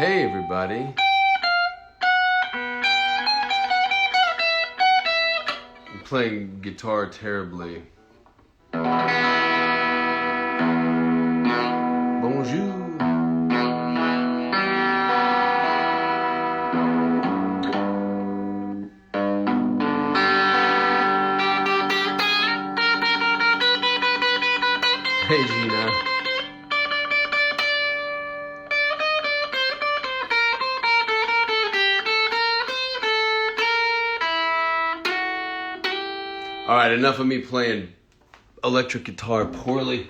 Hey everybody. I'm playing guitar terribly. Bonjour. Hey Gina. All right, enough of me playing electric guitar poorly.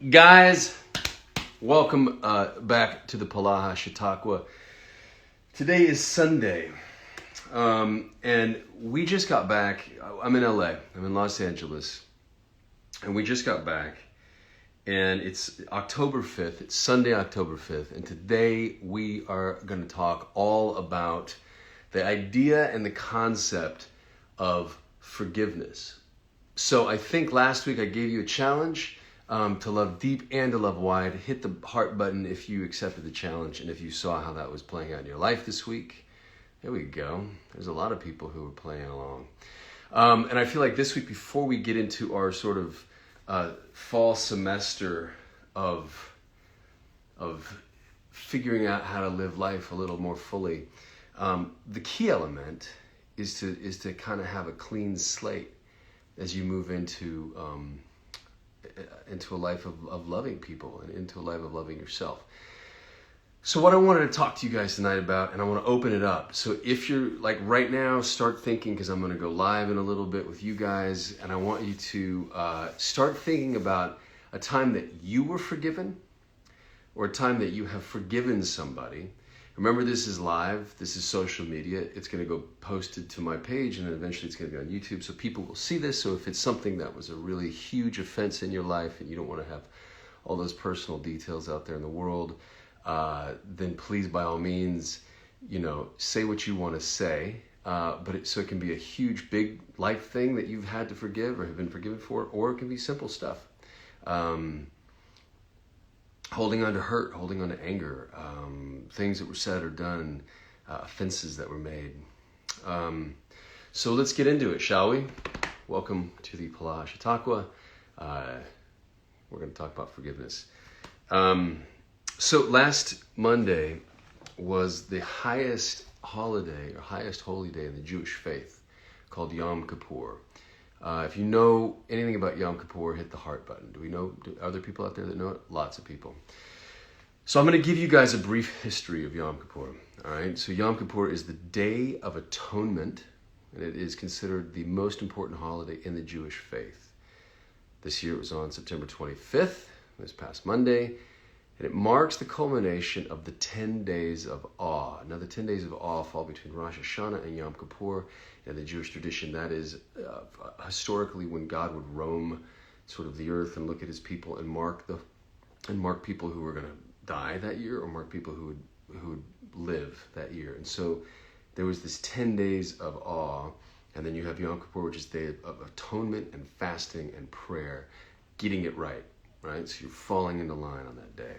Guys, welcome back to the Polaha Chautauqua. Today is Sunday, and we just got back. I'm in LA, I'm in Los Angeles, and we just got back, and it's October 5th, it's Sunday, October 5th, and today we are going to talk all about the idea and the concept of forgiveness. So I think last week I gave you a challenge to love deep and to love wide. Hit the heart button if you accepted the challenge and if you saw how that was playing out in your life this week. There we go. There's a lot of people who are playing along. And I feel like this week, before we get into our sort of fall semester of figuring out how to live life a little more fully, the key element is to kind of have a clean slate as you move into a life of loving people and into a life of loving yourself. So what I wanted to talk to you guys tonight about, and I want to open it up. So if you're like right now, start thinking, because I'm going to go live in a little bit with you guys, and I want you to start thinking about a time that you were forgiven or a time that you have forgiven somebody. Remember, this is live, this is social media, it's going to go posted to my page, and then eventually it's going to be on YouTube, so people will see this. So if it's something that was a really huge offense in your life and you don't want to have all those personal details out there in the world, then please, by all means, say what you want to say, so it can be a huge, big life thing that you've had to forgive or have been forgiven for, or it can be simple stuff. Holding on to hurt, holding on to anger, things that were said or done, offenses that were made. So let's get into it, shall we? Welcome to the Polaha Chautauqua. We're going to talk about forgiveness. So last Monday was the highest holiday or highest holy day in the Jewish faith, called Yom Kippur. If you know anything about Yom Kippur, hit the heart button. Are there people out there that know it? Lots of people. So I'm going to give you guys a brief history of Yom Kippur. All right. So Yom Kippur is the Day of Atonement, and it is considered the most important holiday in the Jewish faith. This year it was on September 25th, this past Monday, and it marks the culmination of the 10 days of awe. Now, the 10 days of awe fall between Rosh Hashanah and Yom Kippur. In the Jewish tradition, that is historically when God would roam sort of the earth and look at his people and mark people who were going to die that year, or mark people who would live that year. And so there was this 10 days of awe, and then you have Yom Kippur, which is the day of atonement and fasting and prayer, getting it right? So you're falling into line on that day.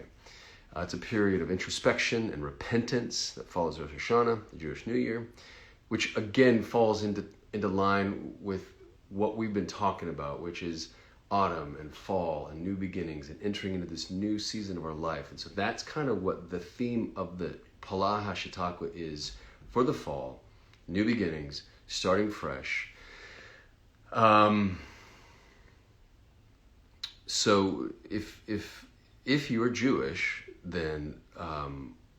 It's a period of introspection and repentance that follows Rosh Hashanah, the Jewish New Year, which again falls into line with what we've been talking about, which is autumn and fall and new beginnings and entering into this new season of our life. And so that's kind of what the theme of the Polaha Chautauqua is for the fall, new beginnings, starting fresh. So if you're Jewish, then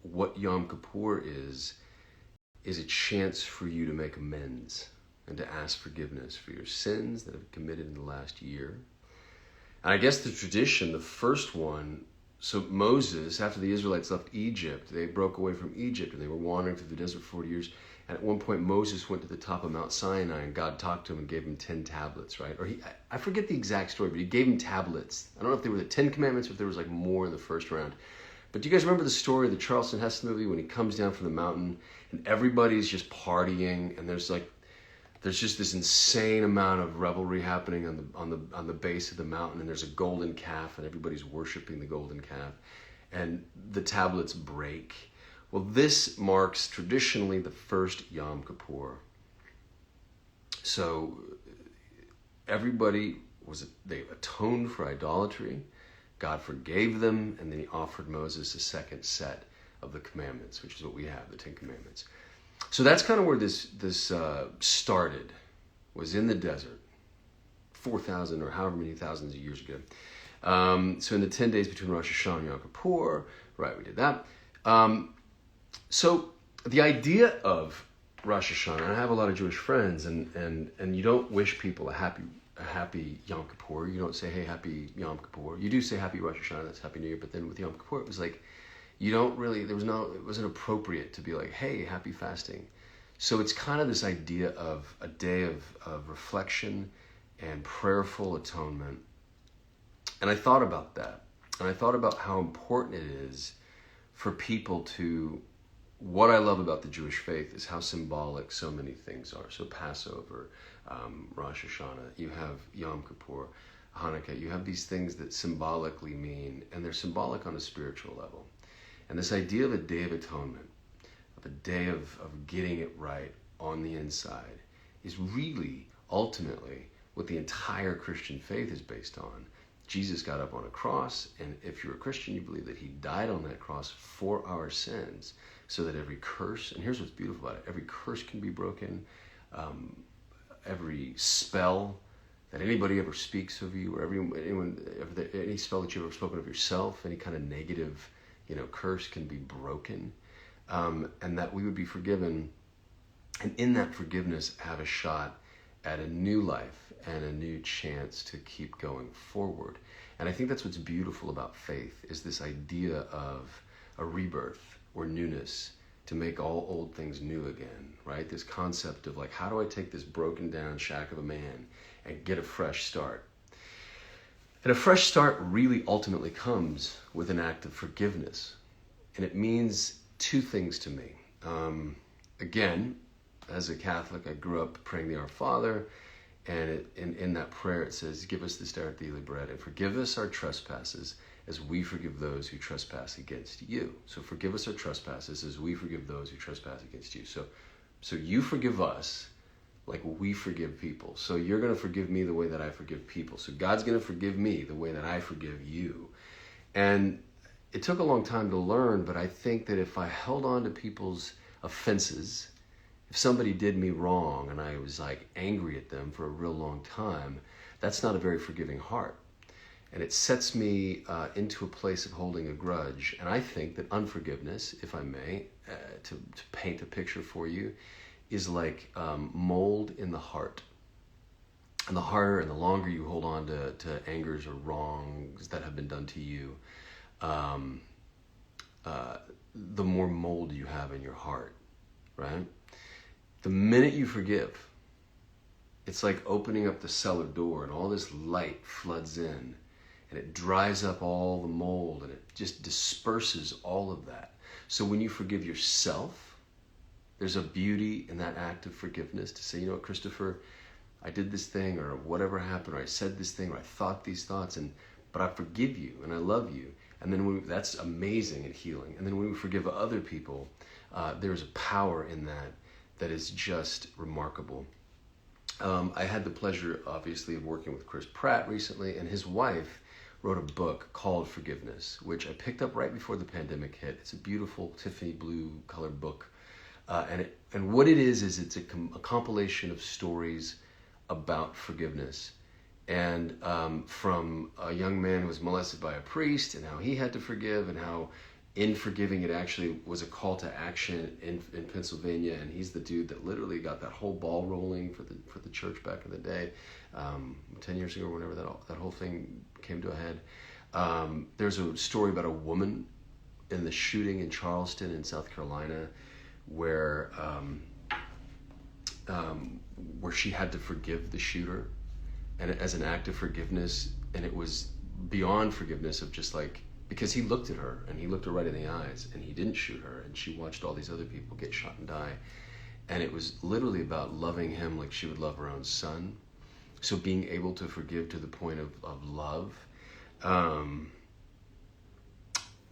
what Yom Kippur is a chance for you to make amends and to ask forgiveness for your sins that have been committed in the last year. And I guess the tradition, the first one, so Moses, after the Israelites left Egypt, they broke away from Egypt and they were wandering through the desert for 40 years. And at one point, Moses went to the top of Mount Sinai and God talked to him and gave him 10 tablets, right? Or I forget the exact story, but he gave him tablets. I don't know if they were the 10 commandments or if there was like more in the first round. But do you guys remember the story of the Charleston Heston movie when he comes down from the mountain and everybody's just partying and there's just this insane amount of revelry happening on the base of the mountain, and there's a golden calf and everybody's worshiping the golden calf. and the tablets break. Well, this marks traditionally the first Yom Kippur. So everybody they atoned for idolatry. God forgave them, and then he offered Moses a second set of the commandments, which is what we have, the Ten Commandments. So that's kind of where this started, was in the desert, 4,000 or however many thousands of years ago. So in the 10 days between Rosh Hashanah and Yom Kippur, right, we did that. So the idea of Rosh Hashanah, and I have a lot of Jewish friends, and you don't wish people a happy Yom Kippur. You don't say, hey, happy Yom Kippur. You do say happy Rosh Hashanah, that's Happy New Year, but then with Yom Kippur, it was like, you don't really, it wasn't appropriate to be like, hey, happy fasting. So it's kind of this idea of a day of reflection and prayerful atonement. And I thought about that. And I thought about how important it is for people to, what I love about the Jewish faith is how symbolic so many things are. So Passover, Rosh Hashanah, you have Yom Kippur, Hanukkah, you have these things that symbolically mean, and they're symbolic on a spiritual level. And this idea of a day of atonement, of a day of getting it right on the inside, is really ultimately what the entire Christian faith is based on. Jesus got up on a cross, and if you're a Christian, you believe that he died on that cross for our sins, so that every curse, and here's what's beautiful about it, every curse can be broken, every spell that anybody ever speaks of you, or any spell that you've ever spoken of yourself, any kind of negative, curse can be broken, and that we would be forgiven, and in that forgiveness have a shot at a new life and a new chance to keep going forward. And I think that's what's beautiful about faith, is this idea of a rebirth or newness, to make all old things new again, right? This concept of like, how do I take this broken down shack of a man and get a fresh start? And a fresh start really ultimately comes with an act of forgiveness. And it means two things to me. Again, as a Catholic, I grew up praying the Our Father, and in that prayer it says, give us this day our daily bread, and forgive us our trespasses as we forgive those who trespass against you. So forgive us our trespasses as we forgive those who trespass against you. So you forgive us like we forgive people. So you're going to forgive me the way that I forgive people. So God's going to forgive me the way that I forgive you. And it took a long time to learn, but I think that if I held on to people's offenses, if somebody did me wrong and I was like angry at them for a real long time, that's not a very forgiving heart. And it sets me into a place of holding a grudge. And I think that unforgiveness, if I may, to paint a picture for you, is like mold in the heart. And the harder and the longer you hold on to angers or wrongs that have been done to you, the more mold you have in your heart, right? The minute you forgive, it's like opening up the cellar door and all this light floods in, and it dries up all the mold, and it just disperses all of that. So when you forgive yourself, there's a beauty in that act of forgiveness to say, you know what, Kristoffer, I did this thing, or whatever happened, or I said this thing, or I thought these thoughts, but I forgive you and I love you. And then that's amazing and healing. And then when we forgive other people, there's a power in that is just remarkable. I had the pleasure, obviously, of working with Chris Pratt recently, and his wife wrote a book called Forgiveness, which I picked up right before the pandemic hit. It's a beautiful Tiffany blue colored book. And what it is it's a compilation of stories about forgiveness. And from a young man who was molested by a priest, and how he had to forgive, and how in forgiving it actually was a call to action in Pennsylvania, and he's the dude that literally got that whole ball rolling for the church back in the day, 10 years ago, whenever that whole thing came to a head. There's a story about a woman in the shooting in Charleston in South Carolina, where she had to forgive the shooter, and as an act of forgiveness, and it was beyond forgiveness of just like, because he looked at her and he looked her right in the eyes and he didn't shoot her, and she watched all these other people get shot and die, and it was literally about loving him like she would love her own son. So being able to forgive to the point of love,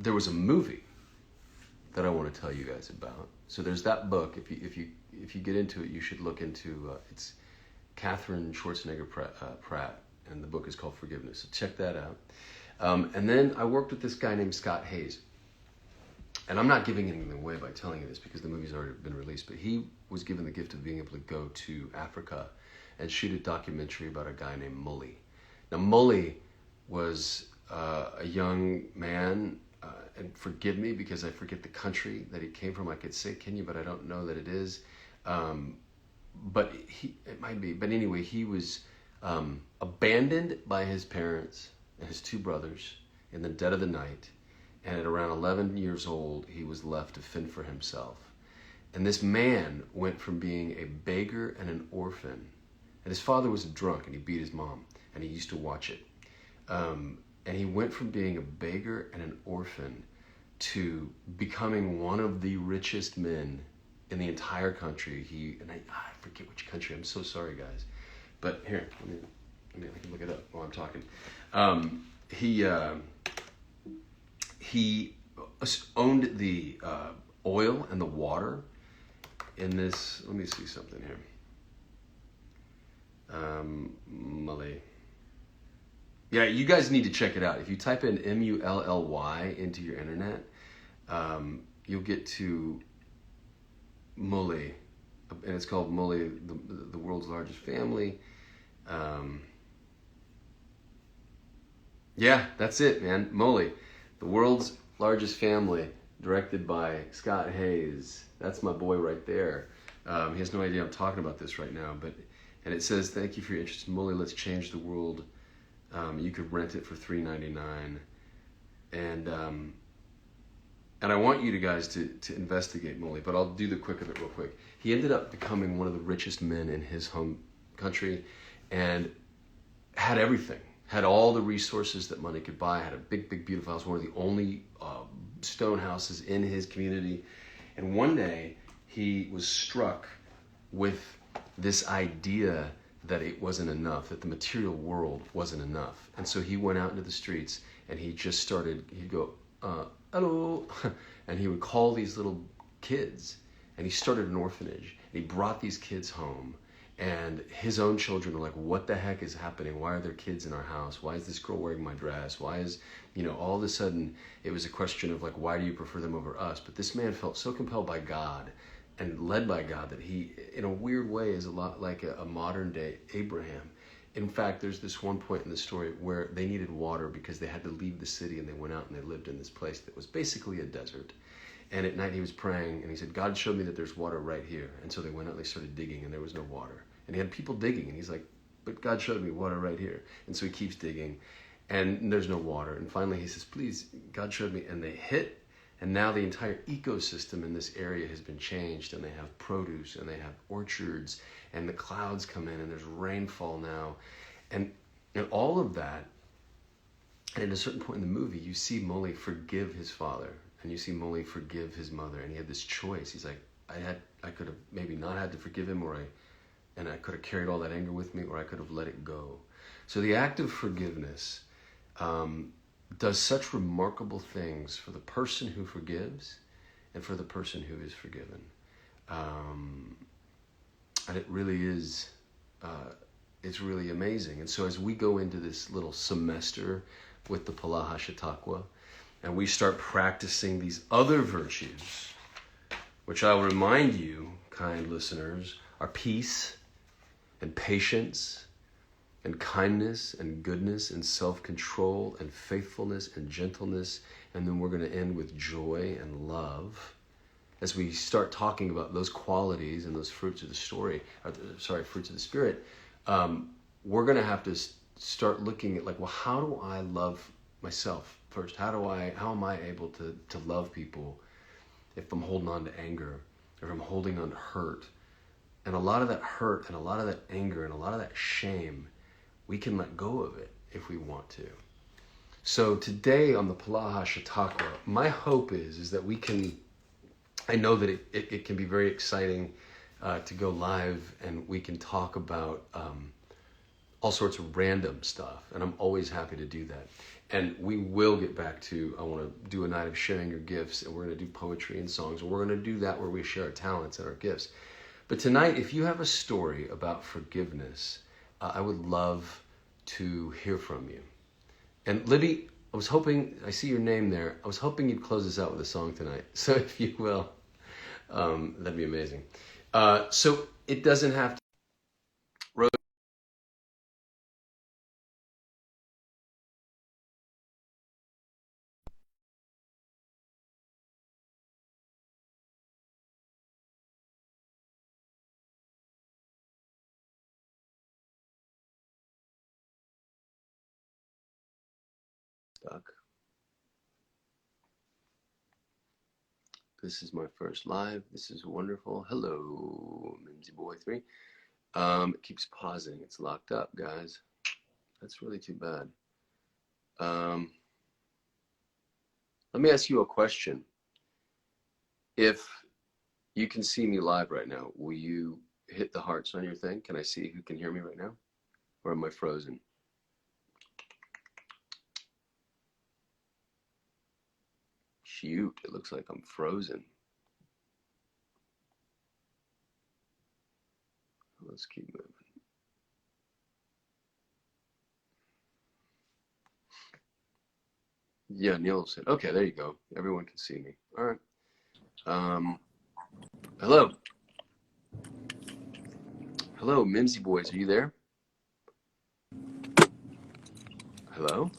there was a movie that I want to tell you guys about. So there's that book. If you get into it, you should look into it's Catherine Schwarzenegger Pratt, and the book is called Forgiveness. So check that out. And then I worked with this guy named Scott Hayes. And I'm not giving anything away by telling you this because the movie's already been released, but he was given the gift of being able to go to Africa and shoot a documentary about a guy named Mully. Now, Mully was a young man, and forgive me because I forget the country that he came from. I could say Kenya, but I don't know that it is. But it might be. But anyway, he was abandoned by his parents and his two brothers in the dead of the night. And at around 11 years old, he was left to fend for himself. And this man went from being a beggar and an orphan. And his father was a drunk, and he beat his mom, and he used to watch it. And he went from being a beggar and an orphan to becoming one of the richest men in the entire country. I forget which country. I'm so sorry, guys. But here, I can look it up while I'm talking. He owned the oil and the water in this. Let me see something here. Mully. Yeah, you guys need to check it out. If you type in Mully into your internet, you'll get to Mully, and it's called Mully, the world's largest family. Yeah, that's it, man. Mully, the world's largest family, directed by Scott Hayes. That's my boy right there. He has no idea I'm talking about this right now, and it says, "Thank you for your interest in Mully. Let's change the world." You could rent it for $3.99, and I want you guys to investigate Mully, but I'll do the quick of it real quick. He ended up becoming one of the richest men in his home country, and had everything. Had all the resources that money could buy, had a big, big, beautiful house, one of the only stone houses in his community. And one day, he was struck with this idea that it wasn't enough, that the material world wasn't enough. And so he went out into the streets, and he just started, he'd go, hello, and he would call these little kids, and he started an orphanage, and he brought these kids home. And his own children were like, what the heck is happening? Why are there kids in our house? Why is this girl wearing my dress? Why is, all of a sudden it was a question of like, why do you prefer them over us? But this man felt so compelled by God and led by God that he, in a weird way, is a lot like a modern day Abraham. In fact, there's this one point in the story where they needed water because they had to leave the city, and they went out and they lived in this place that was basically a desert. And at night he was praying, and he said, God showed me that there's water right here. And so they went out and they started digging, and there was no water. And he had people digging, and he's like, but God showed me water right here. And so he keeps digging, and there's no water. And finally he says, please, God showed me. And they hit, and now the entire ecosystem in this area has been changed, and they have produce, and they have orchards, and the clouds come in, and there's rainfall now. And all of that, and at a certain point in the movie, you see Mully forgive his father. And you see Mully forgive his mother, and he had this choice. He's like, I could have maybe not had to forgive him, and I could have carried all that anger with me, or I could have let it go. So the act of forgiveness does such remarkable things for the person who forgives and for the person who is forgiven. And it really is, it's really amazing. And so as we go into this little semester with the Polaha Chautauqua, and we start practicing these other virtues, which I'll remind you, kind listeners, are peace and patience and kindness and goodness and self-control and faithfulness and gentleness. And then we're going to end with joy and love. As we start talking about those qualities and those fruits of the fruits of the Spirit, we're going to have to start looking at like, well, how do I love myself first? How am I able to love people if I'm holding on to anger, or if I'm holding on to hurt? And a lot of that hurt and a lot of that anger and a lot of that shame, we can let go of it if we want to. So today on the Polaha Chautauqua, my hope is that we can, I know that it can be very exciting to go live, and we can talk about all sorts of random stuff, and I'm always happy to do that. And we will get back to, I want to do a night of sharing your gifts, and we're going to do poetry and songs, and we're going to do that where we share our talents and our gifts. But tonight, if you have a story about forgiveness, I would love to hear from you. And Libby, I was hoping, I see your name there, I was hoping you'd close us out with a song tonight. So if you will, that'd be amazing. So it doesn't have to. This is my first live. This is wonderful. Hello, Mimsy Boy 3. It keeps pausing. It's locked up, guys. That's really too bad. Let me ask you a question. If you can see me live right now, will you hit the hearts on your thing? Can I see who can hear me right now? Or am I frozen? Shoot, it looks like I'm frozen. Let's keep moving. Yeah, Neil said, okay, there you go. Everyone can see me. All right. Hello. Hello, Mimsy Boys, are you there? Hello?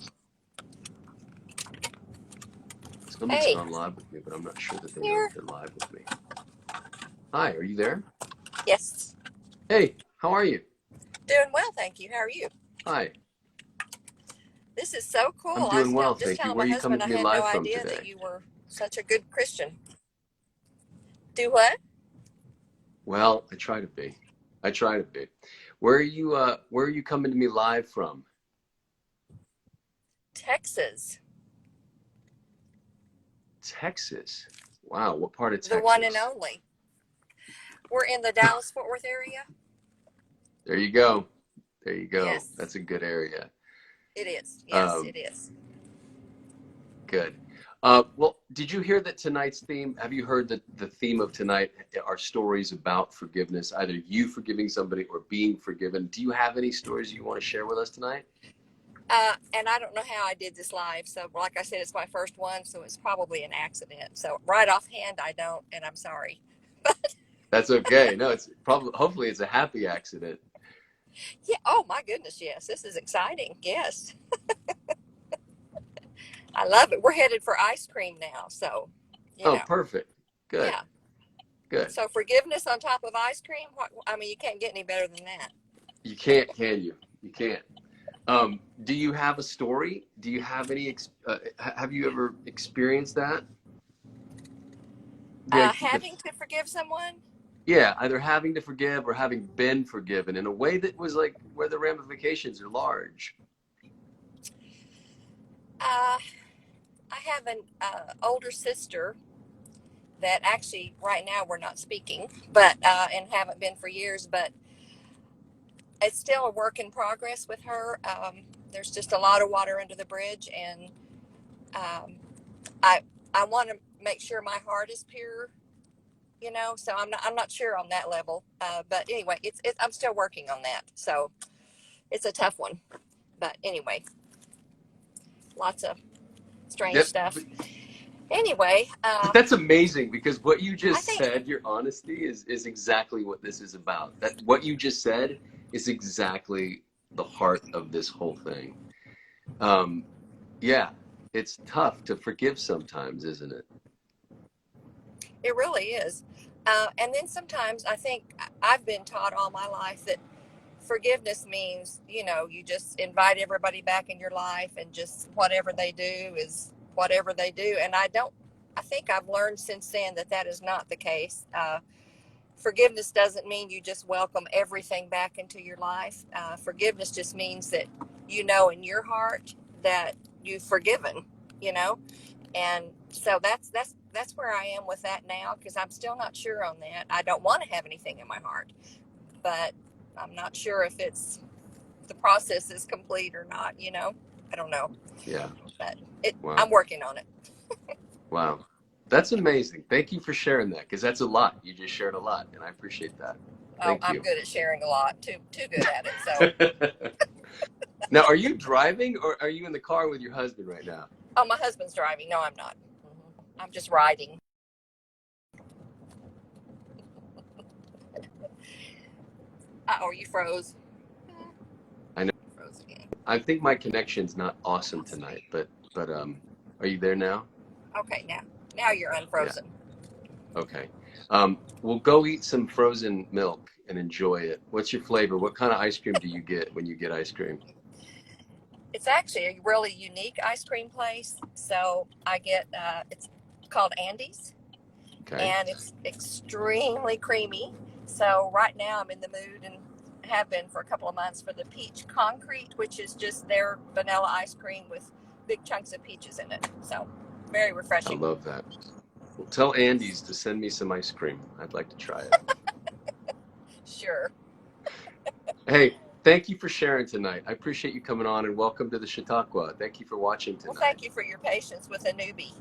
Somebody's gone live with me, but I'm not sure that they know that they're live with me. Hi, are you there? Yes. Hey, how are you? Doing well, thank you. How are you? Hi. This is so cool. I'm doing well, just thank you. telling Where my are you coming husband to I me had no live from idea today? that you were such a good Christian. Do what? Well, I try to be. I try to be. Where are you coming to me live from? Texas. Texas. Wow, what part of Texas? The one and only. We're in the Dallas-Fort Worth area. There you go. There you go. Yes. That's a good area. It is. Yes, it is. Good. Well, did you hear that tonight's theme? Have you heard that the theme of tonight are stories about forgiveness, either you forgiving somebody or being forgiven? Do you have any stories you want to share with us tonight? And I don't know how I did this live. So like I said, it's my first one, so it's probably an accident. So right offhand, I don't, and I'm sorry. That's okay. No, it's probably, hopefully it's a happy accident. Yeah. Oh my goodness. Yes. This is exciting. Yes. I love it. We're headed for ice cream now. So, Oh, perfect. Good. Yeah. Good. So forgiveness on top of ice cream. I mean, you can't get any better than that. You can't, can you? You can't. Do you have a story? Do you have any, have you ever experienced that? Having to forgive someone? Yeah, either having to forgive or having been forgiven in a way that was like where the ramifications are large. I have an older sister that actually right now we're not speaking, but and haven't been for years, but it's still a work in progress with her. There's just a lot of water under the bridge, and um, I I want to make sure my heart is pure, So I'm not sure on that level. But anyway, I'm still working on that. So it's a tough one. But anyway, lots of strange stuff. Anyway, but that's amazing because what you just think, said, your honesty is exactly what this is about. That what you just said is exactly the heart of this whole thing. Yeah, it's tough to forgive sometimes, isn't it? it really is. And then sometimes I think I've been taught all my life that forgiveness means, you just invite everybody back in your life and just whatever they do is whatever they do. And I think I've learned since then that is not the case. Forgiveness doesn't mean you just welcome everything back into your life. Forgiveness just means that in your heart that you've forgiven, you know, and so that's where I am with that now, because I'm still not sure on that. I don't want to have anything in my heart, but I'm not sure if it's the process is complete or not. I don't know, Yeah. but Wow. I'm working on it. Wow. That's amazing. Thank you for sharing that, because that's a lot. You just shared a lot, and I appreciate that. Oh, Thank I'm you. good at sharing a lot. Too good at it. So. Now, are you driving, or are you in the car with your husband right now? Oh, my husband's driving. No, I'm not. I'm just riding. Oh, you froze. I know. Froze again. I think my connection's not awesome tonight, but are you there now? Okay, now you're Yeah. unfrozen. Okay. We'll go eat some frozen milk and enjoy it. What's your flavor? What kind of ice cream do you get when you get ice cream? It's actually a really unique ice cream place. So I get it's called Andy's, Okay. and it's extremely creamy. So right now I'm in the mood, and have been for a couple of months, for the peach concrete, which is just their vanilla ice cream with big chunks of peaches in it. So very I refreshing. love that. Well, tell Andy's to send me some ice cream. I'd like to try it. Sure. Hey, thank you for sharing tonight. I appreciate you coming on, and welcome to the Chautauqua. Thank you for watching Well, tonight. thank you for your patience with a newbie.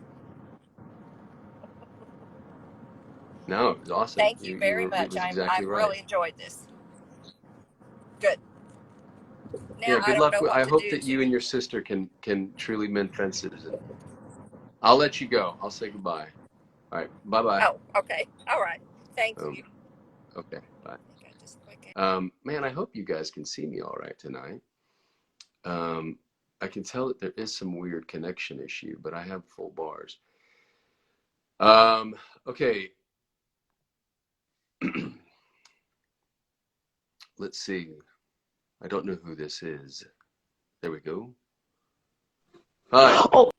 No, it was awesome. Thank you very It much. was exactly I've right. really enjoyed this. Good. Now Yeah, I good don't luck. know what I to hope do that you and to. your sister can truly mend fences. And I'll let you go. I'll say goodbye. All right. Bye-bye. Oh, okay. All right. Thank Boom. you. Okay. Bye. Okay, just click. Man, I hope you guys can see me all right tonight. I can tell that there is some weird connection issue, but I have full bars. Okay. Let's see. I don't know who this is. There we go. Hi. Oh,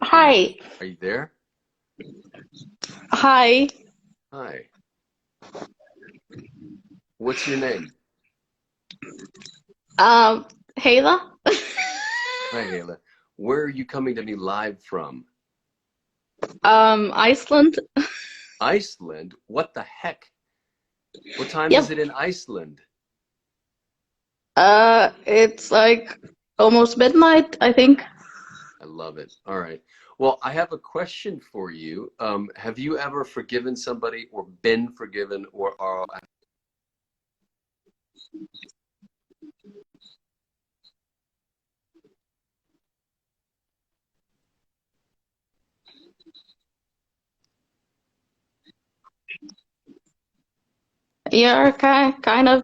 hi. Are you there? Hi. Hi. What's your name? Um, Hayla? Hi, Hayla. Where are you coming to me live from? Iceland? Iceland? What the heck? What time is Yep. it in Iceland? It's like almost midnight, I think. I love it. All right. Well, I have a question for you. Have you ever forgiven somebody or been forgiven or are You're kind of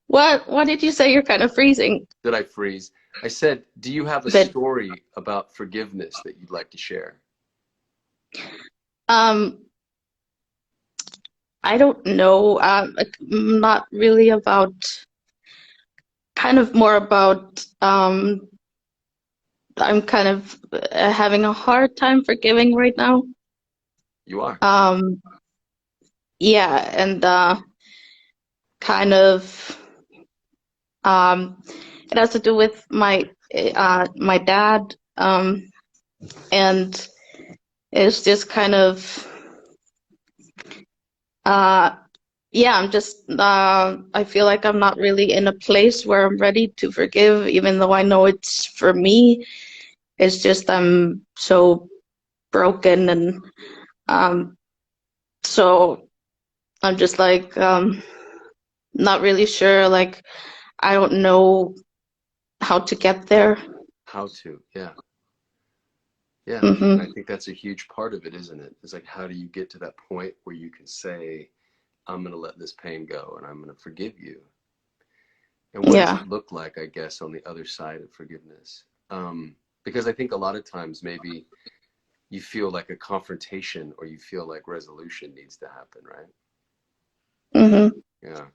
what did you say? You're kind of freezing. did I freeze? I said, do you have a But story about forgiveness that you'd like to share? um I don't know. Not really about kind of more about I'm kind of having a hard time forgiving right now. You are. Um yeah, and kind of it has to do with my dad, and it's just kind of uh yeah, I'm just I feel like I'm not really in a place where I'm ready to forgive, even though I know it's for me. It's just I'm so broken, and um so I'm just like not really sure, like I don't know how to get there. How to? Yeah. Yeah. And I Hmm. think that's a huge part of it, isn't it? It's like, how do you get to that point where you can say, I'm going to let this pain go and I'm going to forgive you? And what does Yeah. it look like, I guess, on the other side of forgiveness? Because I think a lot of times maybe you feel like a confrontation or you feel like resolution needs to happen, right? Hmm. Yeah.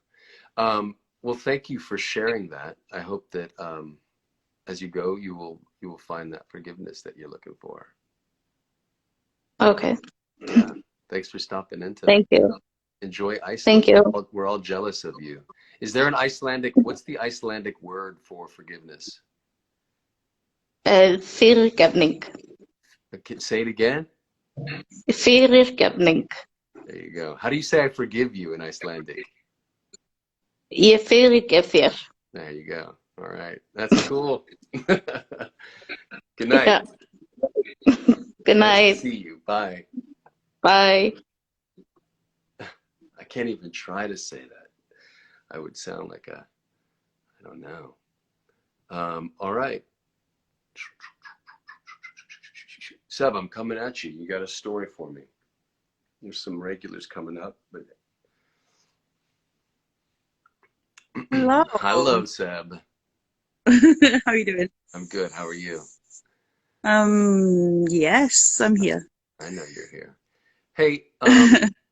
Well, thank you for sharing that. I hope that as you go, you will find that forgiveness that you're looking for. Okay. Yeah. Thanks for stopping in tonight. Thank you. Enjoy Thank Iceland. you. We're all jealous of you. Is there an Icelandic, what's the Icelandic word for forgiveness? Fyrirgefning. Say it again. Fyrirgefning. There you go. How do you say I forgive you in Icelandic? Ég fyrirgef þér. There you go. All right. That's cool. Good night. Yeah. Good Nice to night. see you. Bye. Bye. I can't even try to say that. I would sound like I don't know. All right. Seb, I'm coming at you. You got a story for me. There's some regulars coming up, but Hello. hello, Seb. How are you doing? I'm good. How are you? Yes, I'm here. I know you're here. Hey,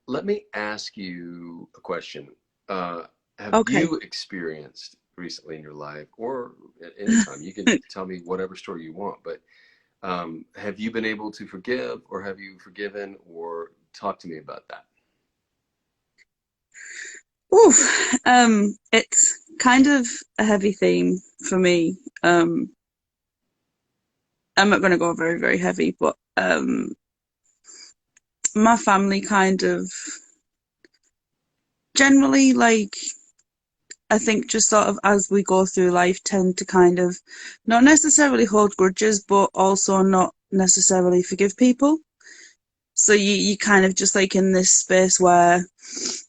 let me ask you a question. Have Okay. you experienced recently in your life, or at any time, you can tell me whatever story you want, but have you been able to forgive, or have you forgiven, or talk to me about that? Oof. It's kind of a heavy theme for me. I'm not going to go very, very heavy, but my family kind of generally, like, I think just sort of as we go through life, tend to kind of not necessarily hold grudges, but also not necessarily forgive people. So you kind of just like in this space where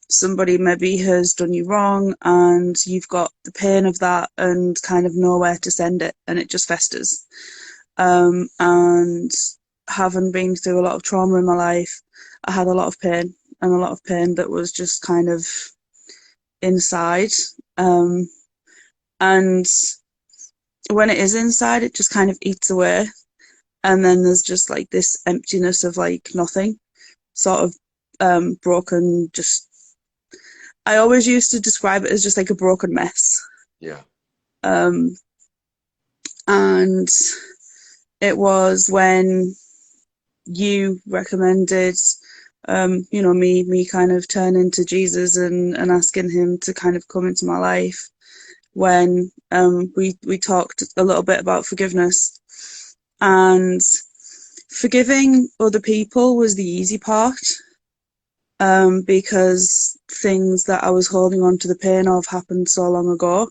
somebody maybe has done you wrong and you've got the pain of that and kind of nowhere to send it, and it just festers. And having been through a lot of trauma in my life, I had a lot of pain, and a lot of pain that was just kind of inside. And when it is inside, it just kind of eats away. And then there's just like this emptiness of like nothing, sort of broken, just I always used to describe it as just like a broken mess. Yeah. And it was when you recommended, me kind of turning to Jesus and asking him to kind of come into my life when we talked a little bit about forgiveness. And forgiving other people was the easy part. Because things that I was holding on to the pain of happened so long ago.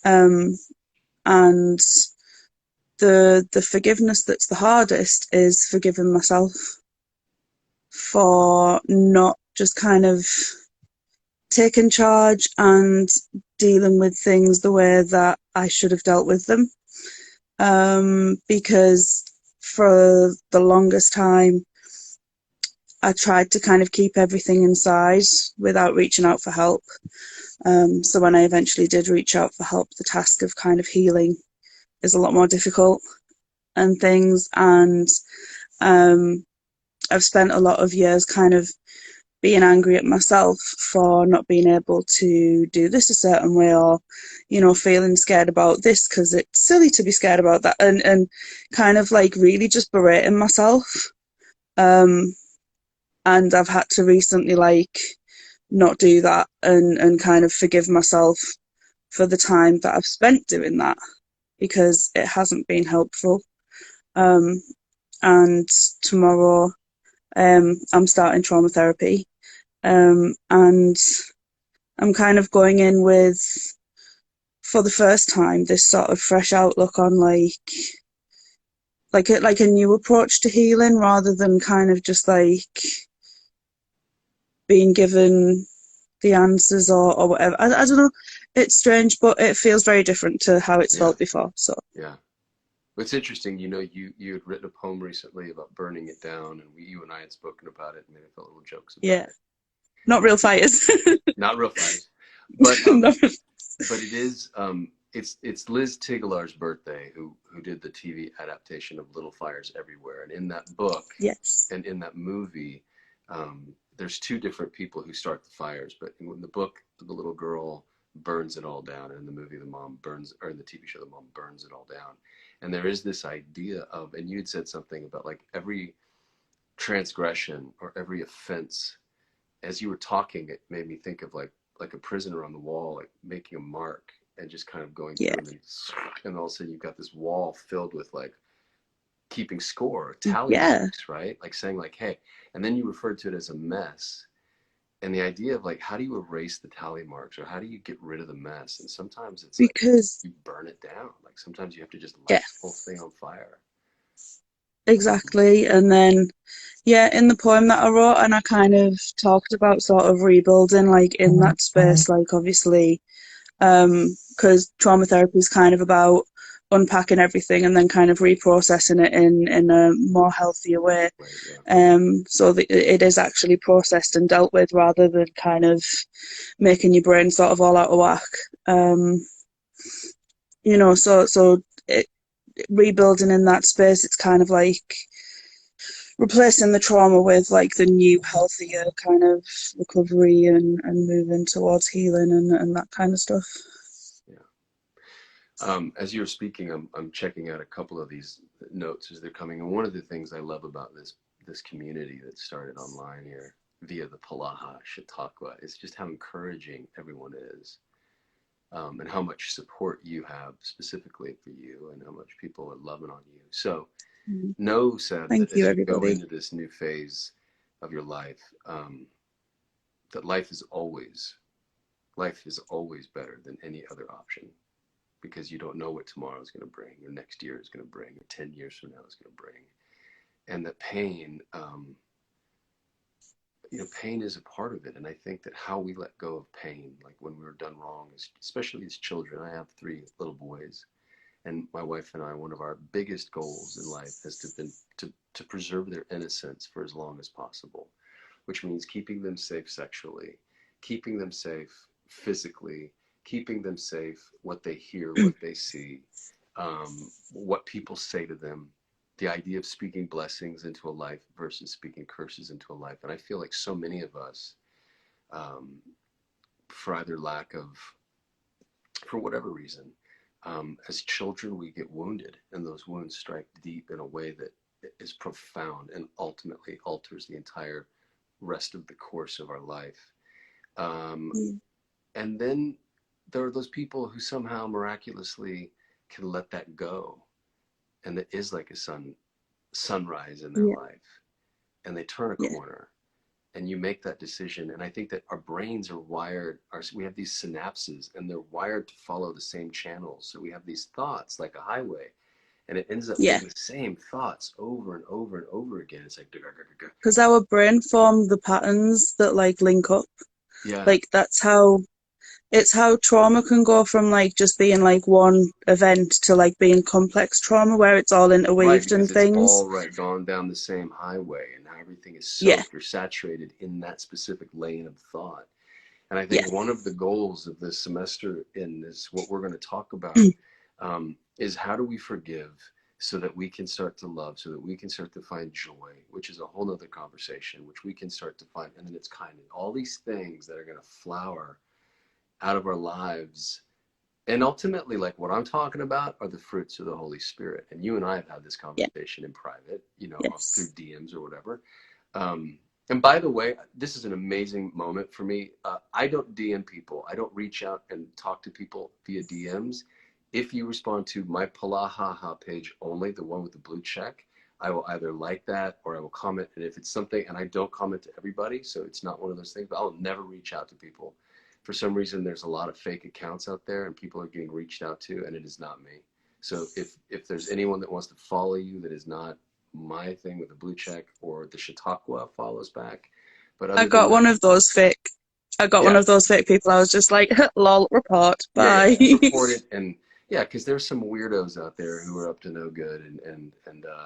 And the forgiveness that's the hardest is forgiving myself for not just kind of taking charge and dealing with things the way that I should have dealt with them. Because for the longest time, I tried to kind of keep everything inside without reaching out for help. So when I eventually did reach out for help, the task of kind of healing is a lot more difficult and things. And I've spent a lot of years kind of being angry at myself for not being able to do this a certain way, or, feeling scared about this because it's silly to be scared about that, and kind of like really just berating myself. And I've had to recently like not do that and kind of forgive myself for the time that I've spent doing that, because it hasn't been helpful. And tomorrow I'm starting trauma therapy, and I'm kind of going in with, for the first time, this sort of fresh outlook on like a new approach to healing, rather than kind of just like being given the answers or whatever. I don't know. It's strange, but it feels very different to how it's Yeah. felt before. So Yeah. What's interesting, you had written a poem recently about burning it down, and you and I had spoken about it and made a little jokes about yeah, it. not real fires. Not real fires, but Not real- it is it's Liz Tiglar's birthday, who did the TV adaptation of Little Fires Everywhere, and in that book Yes. and in that movie, there's two different people who start the fires, but in the book, the little girl burns it all down, and in the movie, the mom burns, or in the TV show, the mom burns it all down. And there is this idea of, and you had said something about like every transgression or every offense. As you were talking, it made me think of like a prisoner on the wall, like making a mark and just kind of going Yeah. through, and all of a sudden you've got this wall filled with like keeping score, tally Yeah. marks, right? Like saying like, hey, and then you referred to it as a mess. and the idea of like, how do you erase the tally marks, or how do you get rid of the mess? And sometimes it's like because you burn it down. Like sometimes you have to just yeah, light the whole thing on fire. exactly. And then yeah, in the poem that I wrote, and I kind of talked about sort of rebuilding, like in that space, like obviously, because trauma therapy is kind of about unpacking everything and then kind of reprocessing it in a more healthier way. Right, yeah. So that it is actually processed and dealt with rather than kind of making your brain sort of all out of whack. You know, so it, rebuilding in that space, it's kind of like replacing the trauma with like the new, healthier kind of recovery and moving towards healing and that kind of stuff. Yeah. As you're speaking, I'm checking out a couple of these notes as they're coming. And one of the things I love about this community that started online here via the Polaha Chautauqua is just how encouraging everyone is. And how much support you have specifically for you, and how much people are loving on you. So know, Seb, Thank that you, as you go everybody. into this new phase of your life, that life is always better than any other option, because you don't know what tomorrow is going to bring, or next year is going to bring, or 10 years from now is going to bring. And that pain, pain is a part of it. And I think that how we let go of pain, like when we were done wrong, especially as children, I have 3 little boys, and my wife and I, one of our biggest goals in life has been to preserve their innocence for as long as possible, which means keeping them safe sexually, keeping them safe physically, keeping them safe what they hear, what they see, what people say to them, the idea of speaking blessings into a life versus speaking curses into a life. And I feel like so many of us, um, for either for whatever reason, as children, we get wounded, and those wounds strike deep in a way that is profound and ultimately alters the entire rest of the course of our life. Um, Mm. and then there are those people who somehow miraculously can let that go, and it is like a sunrise in their Yeah, life, and they turn a yeah, corner, and you make that decision. And I think that our brains are wired, we have these synapses, and they're wired to follow the same channels. So we have these thoughts like a highway, and it ends up yeah. being the same thoughts over and over and over again. It's like, Because our brain formed the patterns that like link up. yeah, Like that's how it's how trauma can go from like just being like one event to like being complex trauma where it's all right, interweaved and because it's things. all right, gone down the same highway, and now everything is Yeah, soaked or saturated in that specific lane of thought. And I yeah, think one of the goals of this semester in this, what we're going to talk about, is how do we forgive so that we can start to love, so that we can start to find joy, which is a whole nother conversation, which we can start to find. And then it's kindness, all these things that are going to flower out of our lives. And ultimately, like what I'm talking about are the fruits of the Holy Spirit. And you and I have had this yeah, conversation in private, through yes, DMs or whatever. And by the way, this is an amazing moment for me. I don't DM people. I don't reach out and talk to people via DMs. If you respond to my Polaha page only, the one with the blue check, I will either like that or I will comment. And if it's something, and I don't comment to everybody, so it's not one of those things, but I'll never reach out to people. For some reason, there's a lot of fake accounts out there, and people are getting reached out to, and it is not me. So if there's anyone that wants to follow you that is not my thing with the blue check, or the Chautauqua follows back. But I other than got one that, of those fake. I got one yeah, of those fake people. I was just like, lol, report, bye. yeah, report it. And yeah, because there's some weirdos out there who are up to no good,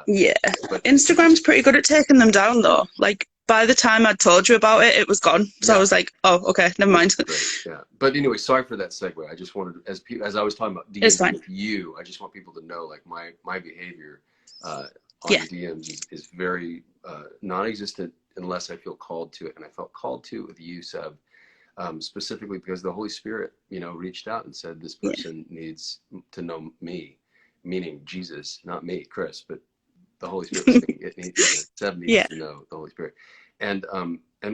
Yeah. but to Instagram's just, pretty good at taking them down though. Like by the time I'd told you about it, it was gone. So I yeah, was like, oh, okay, never which mind. is great. Yeah, but anyway, sorry for that segue. I just wanted, as I was talking about It's DMing fine. with you, I just want people to know, like, my behavior uh, Yeah, on DMs is very non-existent unless I feel called to it, and I felt called to it with you, Seb, specifically because the Holy Spirit, reached out and said, this yeah, person needs to know me, meaning Jesus, not me, Chris, but the Holy Spirit was saying Seb needs yeah, to know the Holy Spirit. And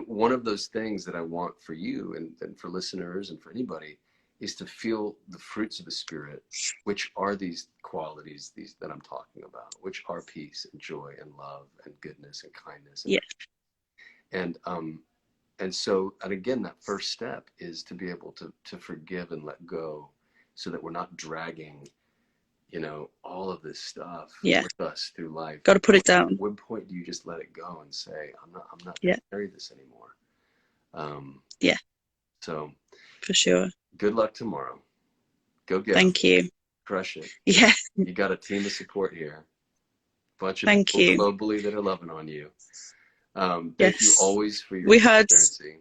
one of those things that I want for you, and for listeners and for anybody, is to feel the fruits of the Spirit, which are these qualities, these that I'm talking about, which are peace and joy and love and goodness and kindness yeah, and And so, and again, that first step is to be able to forgive and let go, so that we're not dragging, all of this stuff Yeah. with us through life. Got to put it down. At what point do you just let it go and say, I'm not going Yeah. to carry this anymore? Yeah, So for sure. good luck tomorrow. Go get them. Thank you. Crush it. Yeah, You got a team of support here. Bunch of thank people you. globally that are loving on you. Thank you Yes. always for your We had transparency.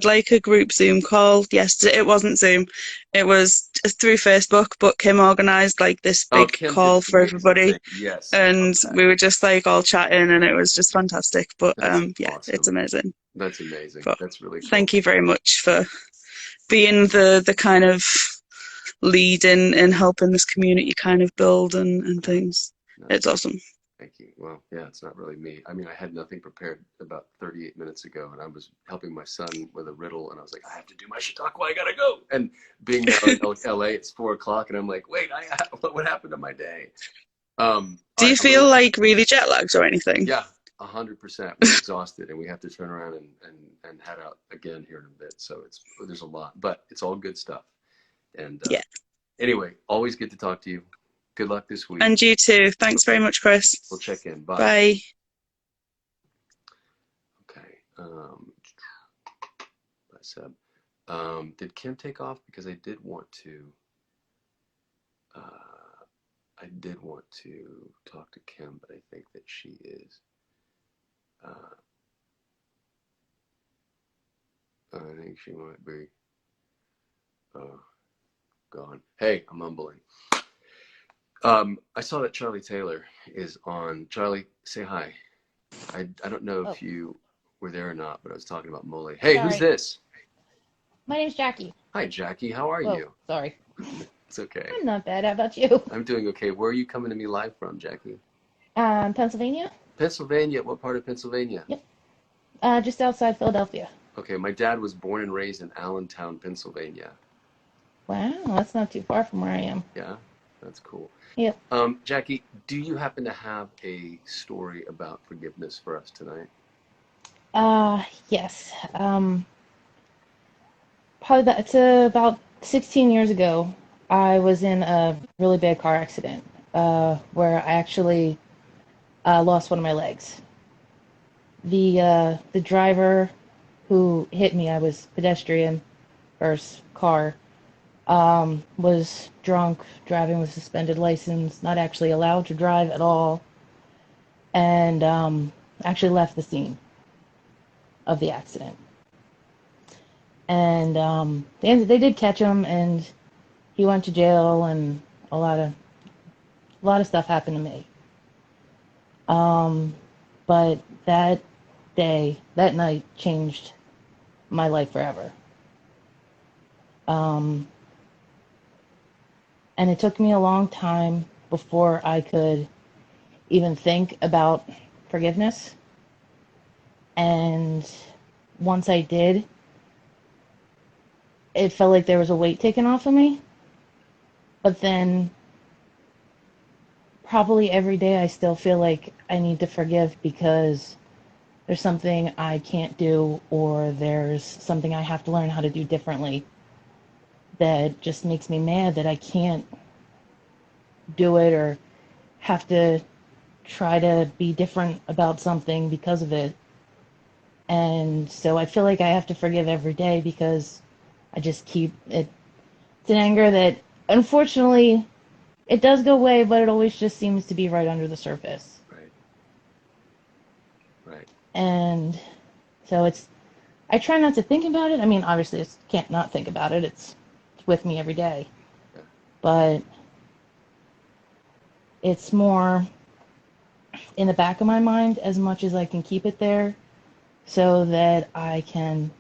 like a group Zoom call yesterday. It wasn't Zoom. It was through Facebook, but Kim organised like this Oh, big Kim did call an for amazing everybody. thing. Yes, I love And that. we were just like all chatting, and it was just fantastic. But That's yeah, it's awesome. amazing. That's amazing. But That's really cool. thank you very much for being the kind of lead in helping this community kind of build and things. No, It's awesome. thank you. Well, yeah, it's not really me. I mean, I had nothing prepared about 38 minutes ago, and I was helping my son with a riddle, and I was like, I have to do my Chautauqua. I gotta go. And being now in LA, it's 4 o'clock, and I'm like, wait, what happened to my day? All Do right, you feel like really jet lagged or anything? yeah, 100%. We're exhausted, and we have to turn around and head out again here in a bit. So there's a lot, but it's all good stuff. And Yeah. anyway, always good to talk to you. Good luck this week. And you too. Thanks very much, Chris. We'll check in. Bye. Bye. Okay. Bye, Seb. Did Kim take off? Because I did want to. I did want to talk to Kim, but I think that she is. I think she might be gone. Hey, I'm mumbling. I saw that Charlie Taylor is on. Charlie, say hi. I don't know if you were there or not, but I was talking about Mole. Hey, Sorry. who's this? My name's Jackie. Hi, Jackie. How are you? Sorry. It's okay. I'm not bad. How about you? I'm doing okay. Where are you coming to me live from, Jackie? Pennsylvania? Pennsylvania. What part of Pennsylvania? Yep. Just outside Philadelphia. Okay, my dad was born and raised in Allentown, Pennsylvania. Wow, that's not too far from where I am. Yeah, that's cool. Yep. Jackie, do you happen to have a story about forgiveness for us tonight? Yes. It's about 16 years ago. I was in a really bad car accident, where I actually lost one of my legs. The driver who hit me, I was pedestrian versus car, was drunk, driving with suspended license, not actually allowed to drive at all, and actually left the scene of the accident. And they did catch him, and he went to jail, and a lot of stuff happened to me. But that night changed my life forever. And it took me a long time before I could even think about forgiveness. And once I did, it felt like there was a weight taken off of me. But then probably every day I still feel like I need to forgive because there's something I can't do, or there's something I have to learn how to do differently that just makes me mad that I can't do it, or have to try to be different about something because of it. And so I feel like I have to forgive every day because I just keep it. It's an anger that, unfortunately, it does go away, but it always just seems to be right under the surface. Right. And so I try not to think about it. I mean, obviously, I can't not think about it. It's with me every day. Yeah. But it's more in the back of my mind as much as I can keep it there so that I can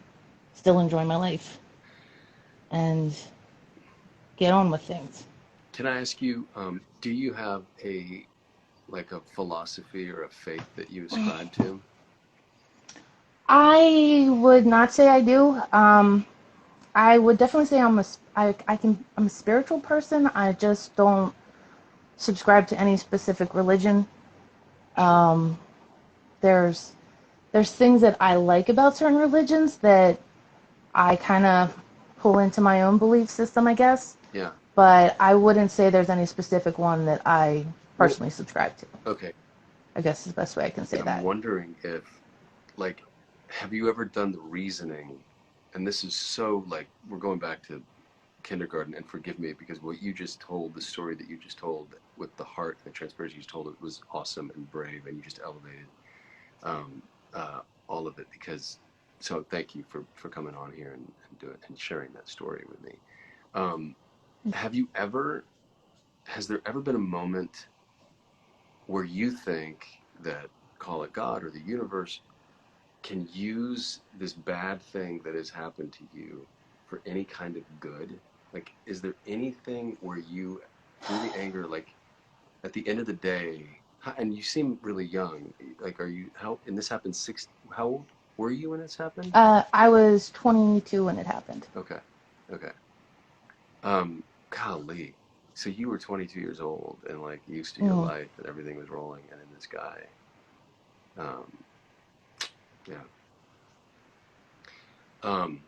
still enjoy my life and get on with things. Can I ask you, do you have a philosophy or a faith that you ascribe to? I would not say I do. I would definitely say I'm a spiritual person. I just don't subscribe to any specific religion. There's there's things that I like about certain religions that I kind of pull into my own belief system, I guess. Yeah. But I wouldn't say there's any specific one that I Well, personally subscribe to. okay. I guess is the best way I can say I'm that. wondering if, like, have you ever done the reasoning? And this is so, like, we're going back to kindergarten, and forgive me because what you just told, the story that you just told with the heart and the transparency you just told, it was awesome and brave, and you just elevated um, all of it. Because, so thank you for coming on here and doing and sharing that story with me. Um, have you ever, has there ever been a moment where you think that, call it God or the universe, can use this bad thing that has happened to you for any kind of good? Like, is there anything where you, through the anger, like at the end of the day, and you seem really young, like, are you, how, and this happened how old were you when this happened? I was 22 when it happened. Okay. Okay. Golly. So you were 22 years old and like used to your Mm. life and everything was rolling, and then this guy, um, yeah. Um,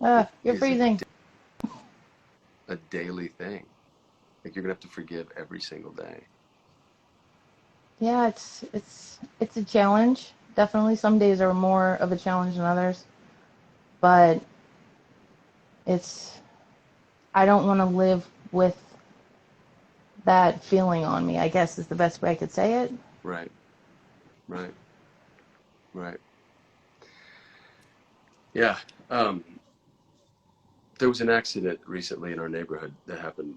it You're is freezing. a daily thing. Like you're gonna have to forgive every single day. Yeah, it's a challenge. Definitely, some days are more of a challenge than others, but it's I don't want to live with that feeling on me, I guess is the best way I could say it. Right, right, right. Yeah. Um, there was an accident recently in our neighborhood that happened